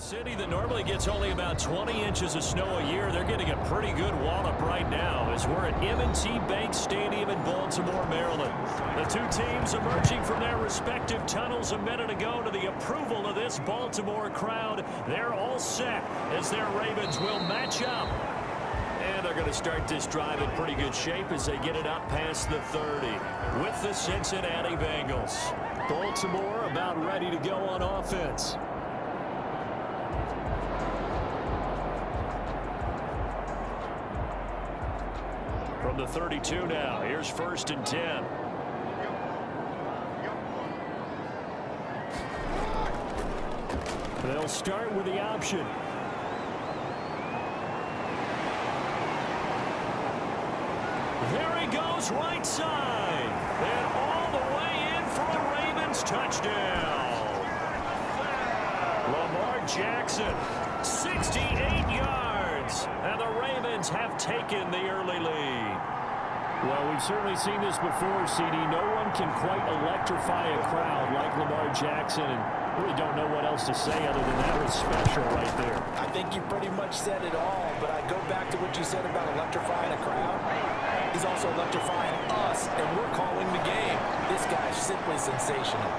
city that normally gets only about 20 inches of snow a year, they're getting a pretty good wallop right now as we're at M&T Bank Stadium in Baltimore, Maryland. The two teams emerging from their respective tunnels a minute ago to the approval of this Baltimore crowd. They're all set as their Ravens will match up. And they're going to start this drive in pretty good shape as they get it up past the 30 with the Cincinnati Bengals. Baltimore about ready to go on offense. From the 32 now, here's 1st and 10. They'll start with the option. There he goes, right side. And all the way in for a Ravens touchdown. Lamar Jackson, 68 yards. And the Ravens have taken the early lead. Well, we've certainly seen this before, CD. No one can quite electrify a crowd like Lamar Jackson. And really don't know what else to say other than that was special right there. I think you pretty much said it all, but I go back to what you said about electrifying a crowd. He's also electrifying us, and we're calling the game. This guy's simply sensational.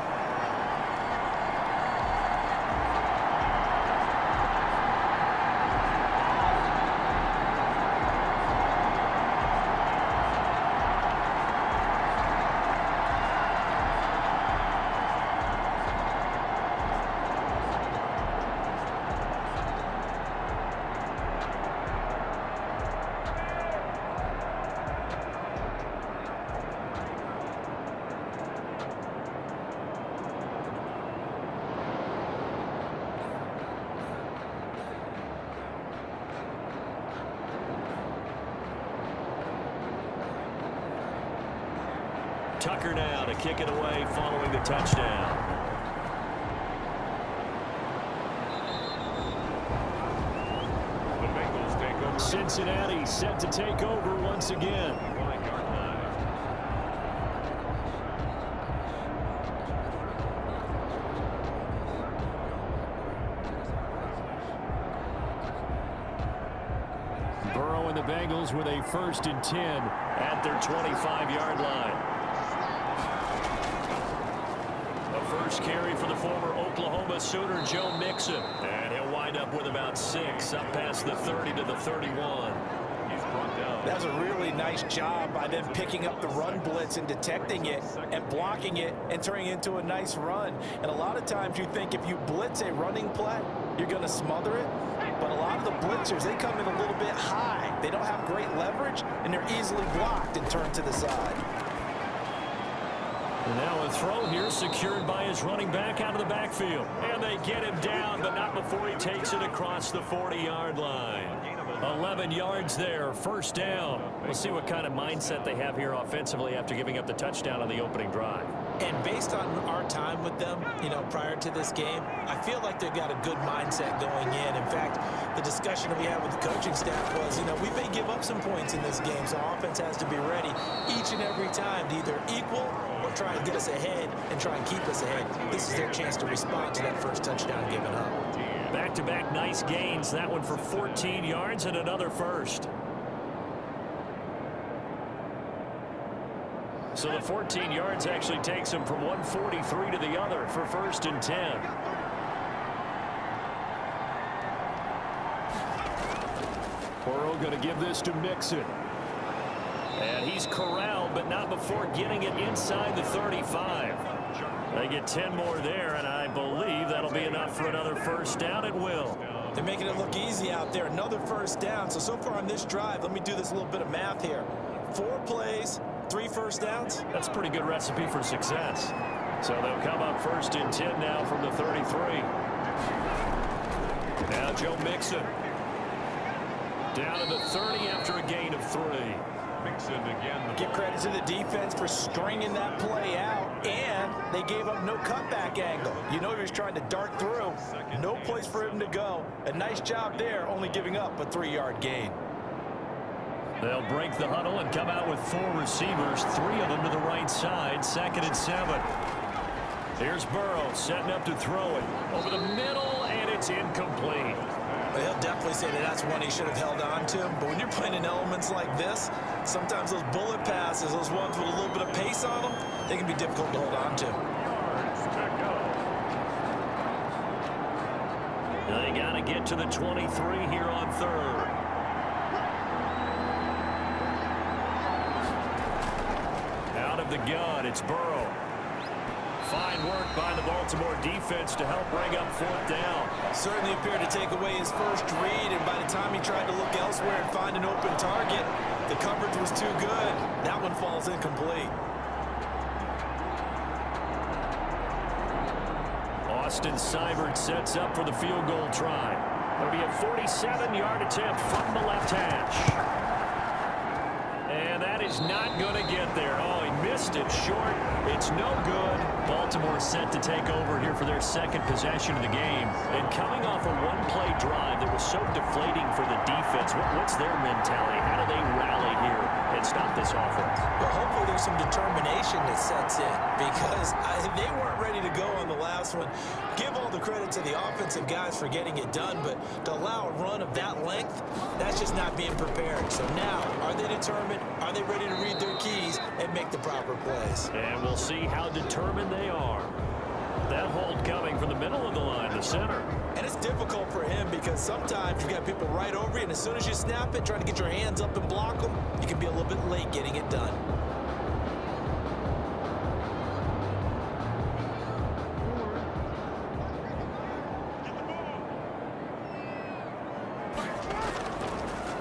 Tucker now to kick it away following the touchdown. The Bengals take over. Cincinnati set to take over once again. Burrow and the Bengals with a 1st and 10 at their 25-yard line. First carry for the former Oklahoma Sooner, Joe Mixon. And he'll wind up with about 6 up past the 30 to the 31. He's brought down. That was a really nice job by them picking up the run blitz and detecting it and blocking it and turning it into a nice run. And a lot of times you think if you blitz a running play, you're going to smother it. But a lot of the blitzers, they come in a little bit high. They don't have great leverage, and they're easily blocked and turned to the side. And now a throw here secured by his running back out of the backfield. And they get him down, but not before he takes it across the 40-yard line. 11 yards there, 1st down. We'll see what kind of mindset they have here offensively after giving up the touchdown on the opening drive. And based on our time with them, prior to this game, I feel like they've got a good mindset going in. In fact, the discussion that we had with the coaching staff was, we may give up some points in this game, so offense has to be ready each and every time to either equal or try and get us ahead and try and keep us ahead. This is their chance to respond to that first touchdown given up. Back-to-back nice gains. That one for 14 yards and another 1st. So the 14 yards actually takes him from 143 to the other for 1st and 10. Burrow going to give this to Mixon. And he's corralled, but not before getting it inside the 35. They get 10 more there, and I believe that'll be enough for another 1st down. It will. They're making it look easy out there. Another 1st down. So far on this drive, let me do this little bit of math here. 4 plays, 3 1st downs. That's a pretty good recipe for success. So they'll come up 1st and 10 now from the 33. Now Joe Mixon. Down to the 30 after a gain of 3. Mixon again. Give credit to the defense for stringing that play out, and they gave up no cutback angle. He was trying to dart through. No place for him to go. A nice job there, only giving up a 3-yard gain. They'll break the huddle and come out with 4 receivers, 3 of them to the right side, 2nd and 7. Here's Burrow setting up to throw it over the middle, and it's incomplete. definitely say that that's one he should have held on to. But when you're playing in elements like this, sometimes those bullet passes, those ones with a little bit of pace on them, they can be difficult to hold on to. They got to get to the 23 here on third. Out of the gun, it's Burrow. Fine work by the Baltimore defense to help bring up fourth down. Certainly appeared to take away his first read, and by the time he tried to look elsewhere and find an open target, the coverage was too good. That one falls incomplete. Austin Seibert sets up for the field goal try. It'll be a 47-yard attempt from the left hash. And that is not going to get there. Oh, he missed it short. It's no good. Baltimore set to take over here for their second possession of the game. And coming off a one-play drive that was so deflating for the defense, what's their mentality? How do they rally here and stop this offense? Well, hopefully there's some determination that sets in, because they weren't ready to go on the last one. Give all the credit to the offensive guys for getting it done, but to allow a run of that length, that's just not being prepared. So now, are they determined? Are they ready to read their keys and make the proper plays? And we'll see how determined they are. That hold coming from the middle of the line, the center. And it's difficult for him because sometimes you've got people right over you, and as soon as you snap it, trying to get your hands up and block them, you can be a little bit late getting it done.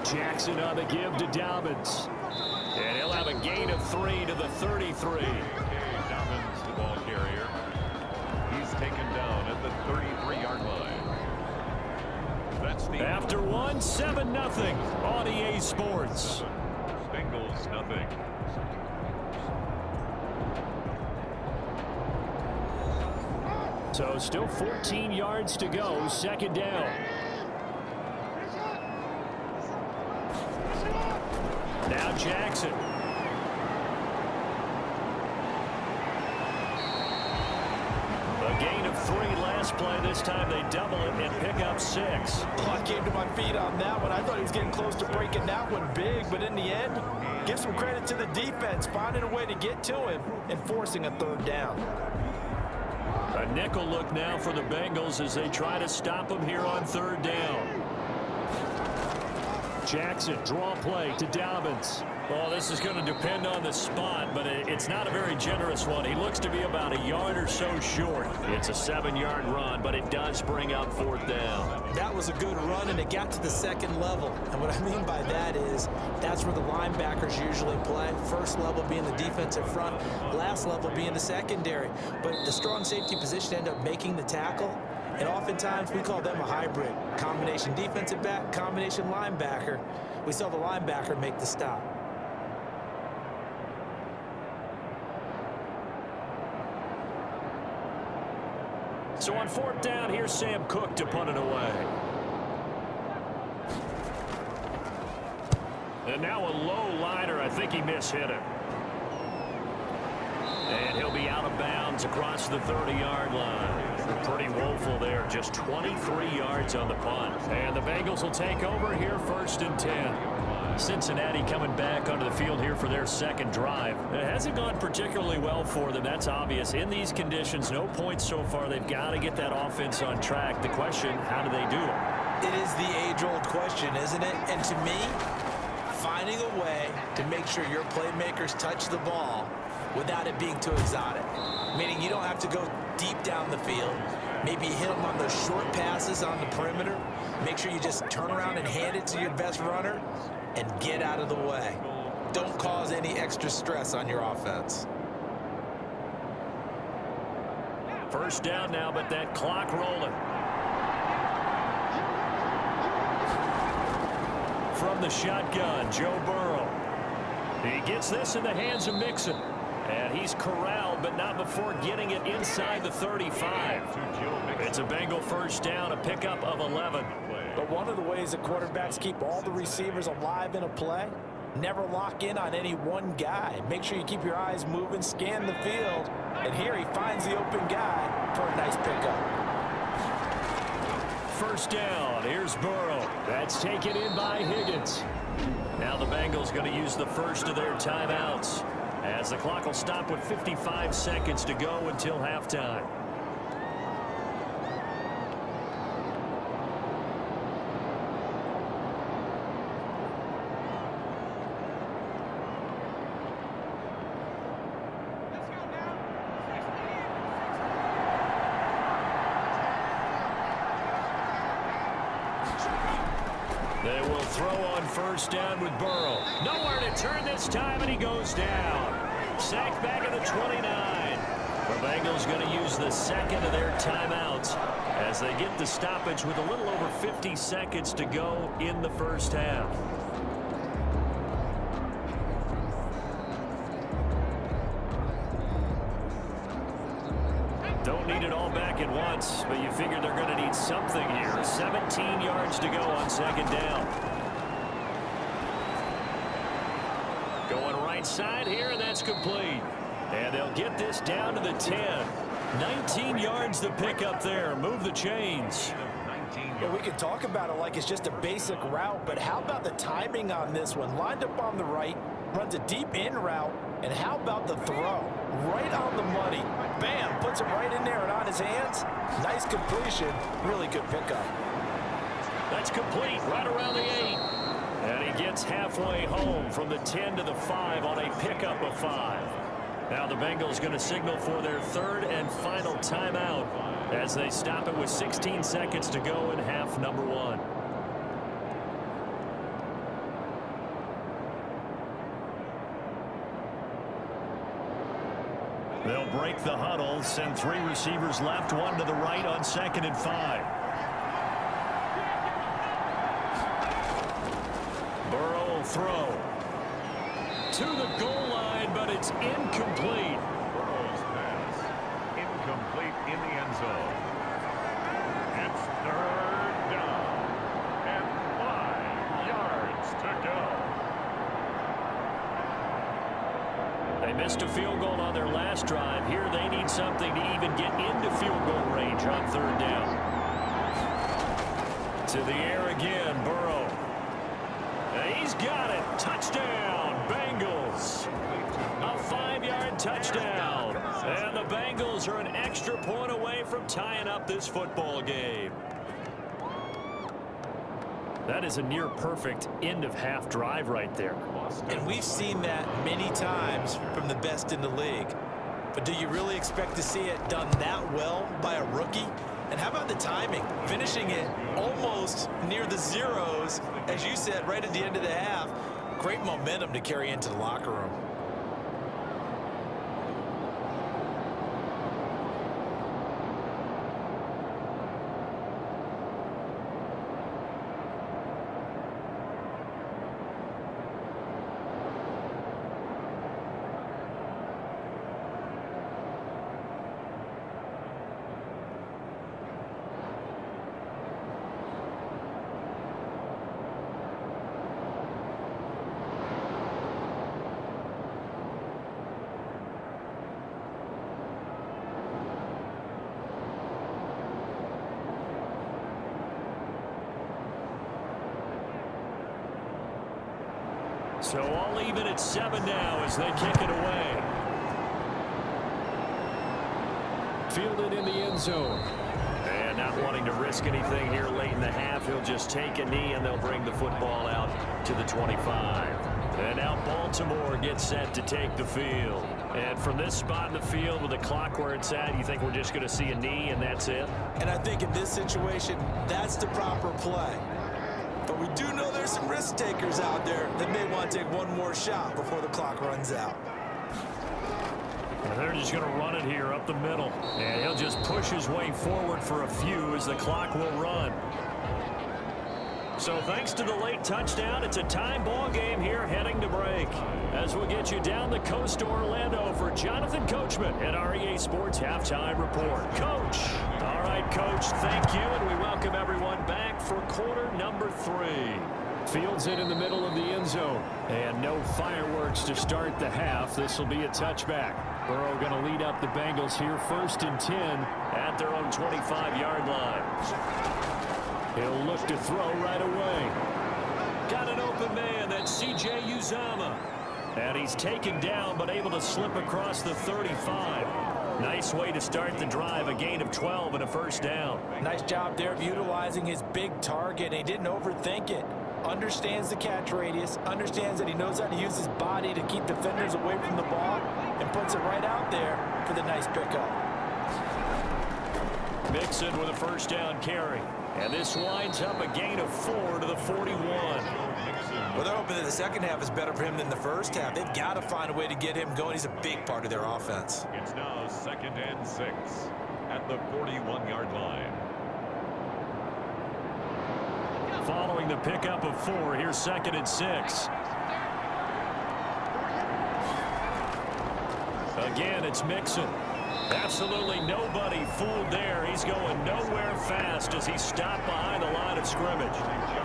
Jackson on the give to Dobbins. And he'll have a gain of 3 to the 33. Dobbins, the ball carrier. He's taken down at the 33-yard line. That's the After one, 7-0 on EA Sports. Bengals, nothing. So still 14 yards to go, second down. Now Jackson. A gain of 3 last play. This time they double it and pick up 6. Oh, I came to my feet on that one. I thought he was getting close to breaking that one big, but in the end, give some credit to the defense, finding a way to get to him and forcing a third down. A nickel look now for the Bengals as they try to stop him here on third down. Jackson, draw play to Dobbins. Well, this is going to depend on the spot, but it's not a very generous one. He looks to be about a yard or so short. It's a 7-yard run, but it does bring up fourth down. That was a good run, and it got to the second level. And what I mean by that is that's where the linebackers usually play. First level being the defensive front, last level being the secondary. But the strong safety position ended up making the tackle. And oftentimes we call them a hybrid. Combination defensive back, combination linebacker. We saw the linebacker make the stop. So on fourth down, here's Sam Cook to punt it away. And now a low liner. I think he mishit it. And he'll be out of bounds across the 30-yard line. Pretty woeful there. Just 23 yards on the punt. And the Bengals will take over here, 1st and 10. Cincinnati coming back onto the field here for their second drive. It hasn't gone particularly well for them. That's obvious. In these conditions, no points so far. They've got to get that offense on track. The question, how do they do it? It is the age-old question, isn't it? And to me, finding a way to make sure your playmakers touch the ball without it being too exotic. Meaning you don't have to go deep down the field. Maybe hit them on those short passes on the perimeter. Make sure you just turn around and hand it to your best runner and get out of the way. Don't cause any extra stress on your offense. First down now, but that clock rolling. From the shotgun, Joe Burrow. He gets this in the hands of Mixon. And he's corralled, but not before getting it inside the 35. It's a Bengal first down, a pickup of 11. But one of the ways that quarterbacks keep all the receivers alive in a play, never lock in on any one guy. Make sure you keep your eyes moving, scan the field. And here he finds the open guy for a nice pickup. first down. Here's Burrow. That's taken in by Higgins. Now the Bengals going to use the first of their timeouts, as the clock will stop with 55 seconds to go until halftime. They will throw on first down with Burrow. Nowhere to turn this time, and he goes down. Sacked back at the 29. The Bengals going to use the second of their timeouts as they get the stoppage with a little over 50 seconds to go in the first half. Don't need it all back at once, but you figure they're going to need something here. 17 yards to go on second down. Going right side here, and that's complete. And they'll get this down to the 10. 19 yards to pick up there. Move the chains. Well, we can talk about it like it's just a basic route, but how about the timing on this one? Lined up on the right, runs a deep in route, and how about the throw? Right on the money. Bam, puts it right in there and on his hands. Nice completion. Really good pickup. That's complete right around the 8. And he gets halfway home from the 10 to the 5 on a pickup of 5. Now the Bengals going to signal for their third and final timeout as they stop it with 16 seconds to go in half number 1. They'll break the huddle, send 3 receivers left, 1 to the right on 2nd and 5. Burrow will throw to the goal line, but it's incomplete. Burrow's pass incomplete in the end zone. It's third down and 5 yards to go. They missed a field goal on their last drive. Here they need something to even get into field goal range on third down. To the air again, Burrow. He's got it. Touchdown, Bengals. A 5-yard touchdown. And the Bengals are an extra point away from tying up this football game. That is a near-perfect end-of-half drive right there. And we've seen that many times from the best in the league. But do you really expect to see it done that well by a rookie? And how about the timing? Finishing it almost near the zeros, as you said, right at the end of the half. Great momentum to carry into the locker room. So all even at 7 now as they kick it away. Fielded in the end zone. And not wanting to risk anything here late in the half, he'll just take a knee and they'll bring the football out to the 25. And now Baltimore gets set to take the field. And from this spot in the field with the clock where it's at, you think we're just going to see a knee and that's it? And I think in this situation, that's the proper play. But we do know there's some risk takers out there that may want to take one more shot before the clock runs out. And they're just going to run it here up the middle. And he'll just push his way forward for a few as the clock will run. So thanks to the late touchdown, it's a time ball game here heading to break. As we'll get you down the coast to Orlando for Jonathan Coachman at our EA Sports Halftime Report. Coach. All right, Coach, thank you, and we welcome everyone back for quarter number 3. Fields it in the middle of the end zone. And no fireworks to start the half. This will be a touchback. Burrow going to lead up the Bengals here, 1st and 10 at their own 25-yard line. He'll look to throw right away. Got an open man. That's C.J. Uzomah. And he's taken down but able to slip across the 35. Nice way to start the drive. A gain of 12 and a first down. Nice job there of utilizing his big target. He didn't overthink it. Understands the catch radius. Understands that he knows how to use his body to keep defenders away from the ball. And puts it right out there for the nice pickup. Mixon with a first down carry. And this winds up a gain of 4 to the 41. Well, they're hoping that the second half is better for him than the first half. They've got to find a way to get him going. He's a big part of their offense. It's now 2nd and 6 at the 41-yard line. Following the pickup of 4, here's 2nd and 6. Again, it's Mixon. Absolutely nobody fooled there. He's going nowhere fast as he stopped behind the line of scrimmage.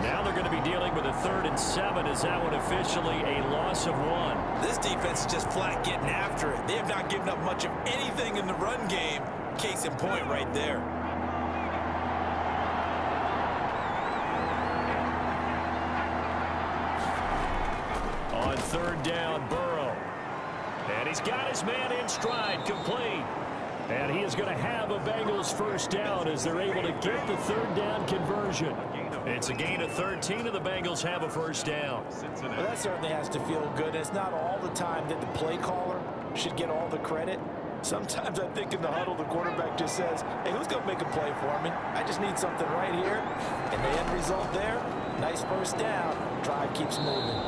Now they're going to be dealing with a 3rd and 7 as that one officially a loss of 1. This defense is just flat getting after it. They have not given up much of anything in the run game. Case in point right there. On 3rd down, Burrow. And he's got his man in stride, complete. And he is going to have a Bengals first down as they're able to get the 3rd down conversion. It's a gain of 13, and the Bengals have a first down. Well, that certainly has to feel good. It's not all the time that the play caller should get all the credit. Sometimes I think in the huddle, the quarterback just says, hey, who's going to make a play for me? I just need something right here. And the end result there, nice first down. Drive keeps moving.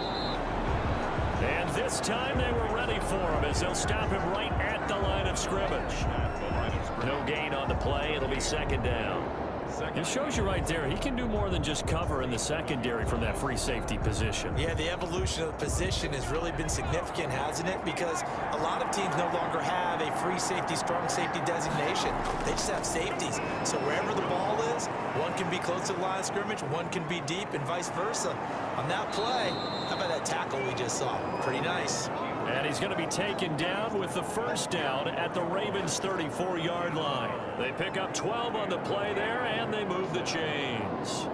And this time they were ready for him as they'll stop him right at the line of scrimmage. No gain on the play. It'll be 2nd down. It shows you right there, he can do more than just cover in the secondary from that free safety position. Yeah, the evolution of the position has really been significant, hasn't it? Because a lot of teams no longer have a free safety, strong safety designation. They just have safeties. So wherever the ball is, one can be close to the line of scrimmage, one can be deep, and vice versa. On that play, how about that tackle we just saw? Pretty nice. And he's going to be taken down with the first down at the Ravens' 34-yard line. They pick up 12 on the play there, and they move the chains.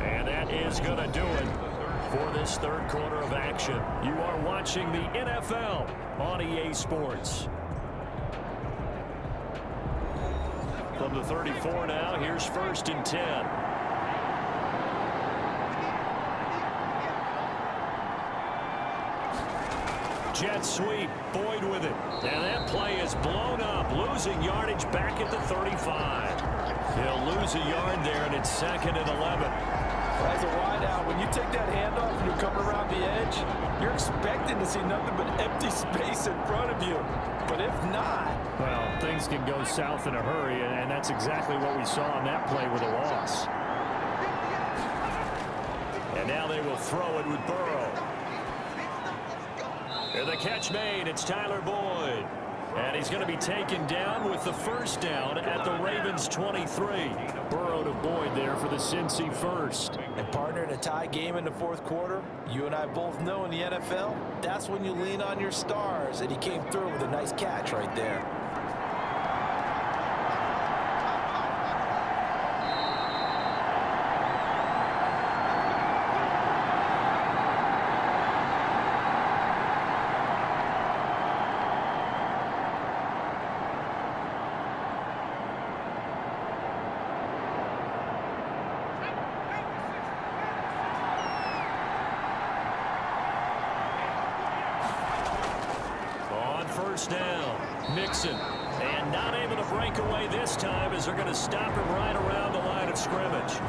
And that is going to do it for this 3rd quarter of action. You are watching the NFL on EA Sports. From the 34 now, here's 1st and 10. Jet sweep, Boyd with it. And that play is blown up, losing yardage back at the 35. He'll lose a yard there, and it's 2nd and 11. As a wideout, when you take that handoff and you're coming around the edge, you're expecting to see nothing but empty space in front of you. But if not, well, things can go south in a hurry, and that's exactly what we saw on that play with a loss. And now they will throw it with Burrow. And the catch made. It's Tyler Boyd. And he's going to be taken down with the first down at the Ravens' 23. Burrow to Boyd there for the Cincy first. And partner, in a tie game in the 4th quarter, you and I both know in the NFL, that's when you lean on your stars. And he came through with a nice catch right there. First down, Mixon, and not able to break away this time as they're going to stop him right around the line of scrimmage.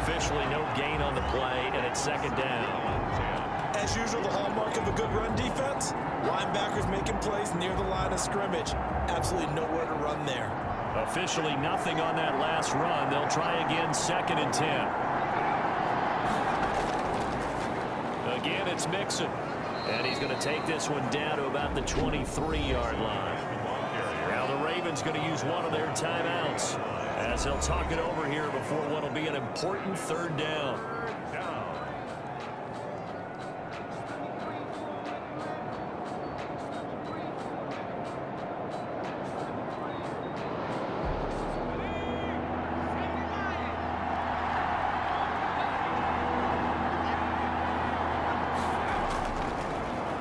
Officially no gain on the play, and it's 2nd down. As usual, the hallmark of a good run defense, linebackers making plays near the line of scrimmage. Absolutely nowhere to run there. Officially nothing on that last run. They'll try again, 2nd and 10. Again, it's Mixon. And he's going to take this one down to about the 23-yard line. Now the Ravens going to use one of their timeouts as they'll talk it over here before what will be an important 3rd down.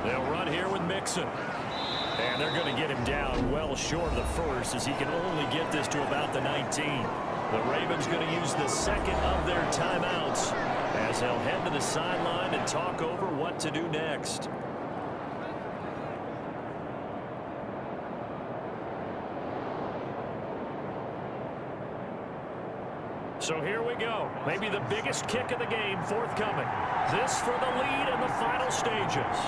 They'll run here with Mixon. And they're going to get him down well short of the first, as he can only get this to about the 19. The Ravens going to use the second of their timeouts as they'll head to the sideline and talk over what to do next. So here we go. Maybe the biggest kick of the game forthcoming. This for the lead in the final stages.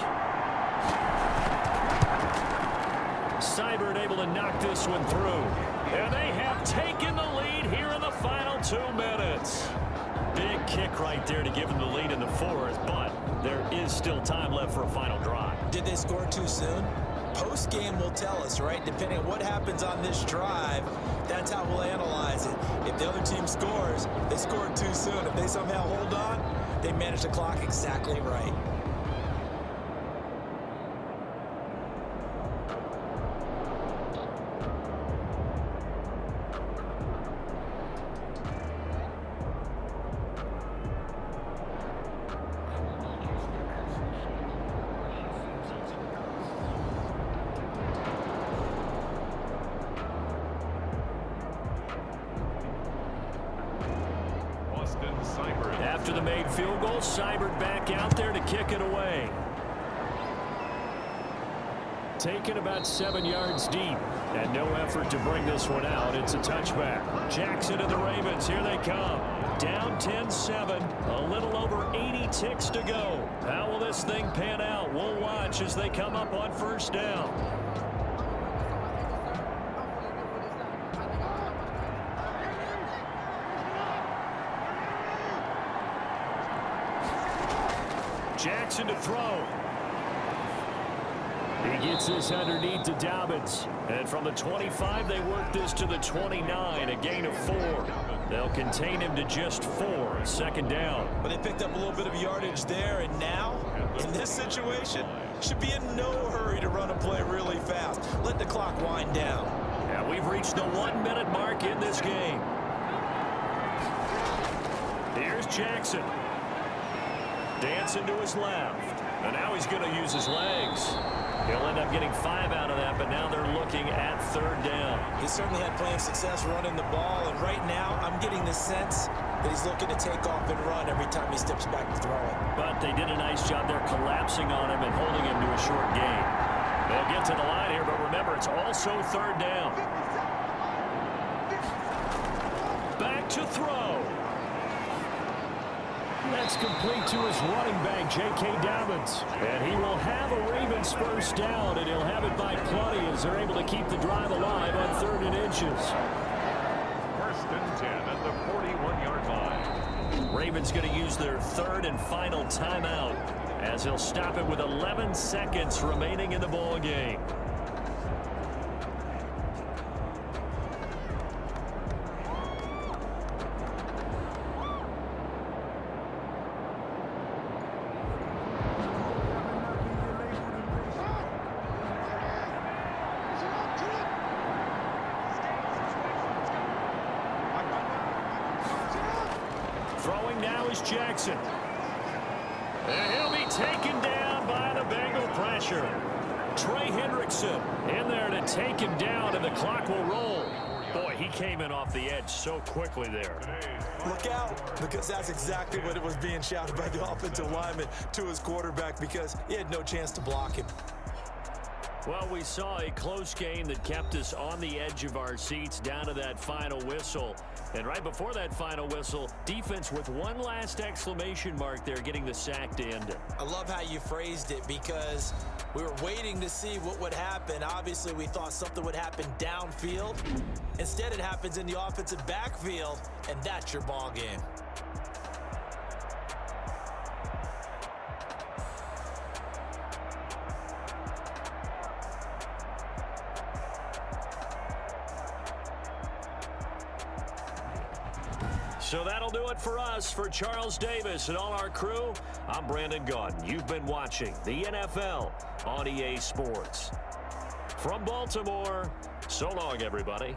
Seibert able to knock this one through. And they have taken the lead here in the final 2 minutes. Big kick right there to give them the lead in the fourth, but there is still time left for a final drive. Did they score too soon? Post-game will tell us, right? Depending on what happens on this drive, that's how we'll analyze it. If the other team scores, they scored too soon. If they somehow hold on, they manage the clock exactly right. After the made field goal, Seibert back out there to kick it away. Taken about 7 yards deep, and no effort to bring this one out. It's a touchback. Jackson and the Ravens, here they come. Down 10-7, a little over 80 ticks to go. How will this thing pan out? We'll watch as they come up on first down. Jackson to throw. He gets this underneath to Dobbins. And from the 25, they work this to the 29, a gain of 4. They'll contain him to just 4, second down. But they picked up a little bit of yardage there, and now, in this situation, should be in no hurry to run a play really fast. Let the clock wind down. And we've reached the 1-minute mark in this game. Here's Jackson. Dancing to his left. And now he's going to use his legs. He'll end up getting 5 out of that, but now they're looking at third down. He certainly had plenty of success running the ball, and right now I'm getting the sense that he's looking to take off and run every time he steps back to throw it. But they did a nice job there collapsing on him and holding him to a short gain. They'll get to the line here, but remember, it's also third down. Back to throw. That's complete to his running back, J.K. Dobbins. And he will have a Ravens first down, and he'll have it by plenty as they're able to keep the drive alive on 3rd and inches. First and 10 at the 41-yard line. Ravens going to use their 3rd and final timeout as he'll stop it with 11 seconds remaining in the ball game. Throwing now is Jackson. And he'll be taken down by the Bengal pressure. Trey Hendrickson in there to take him down, and the clock will roll. Boy, he came in off the edge so quickly there. Look out, because that's exactly what it was being shouted by the offensive lineman to his quarterback, because he had no chance to block him. Well, we saw a close game that kept us on the edge of our seats down to that final whistle. And right before that final whistle, defense with one last exclamation mark there, getting the sack to end it. I love how you phrased it, because we were waiting to see what would happen. Obviously, we thought something would happen downfield. Instead, it happens in the offensive backfield, and that's your ball game. So that'll do it for us. For Charles Davis and all our crew, I'm Brandon Gaudin. You've been watching the NFL on EA Sports. From Baltimore, so long, everybody.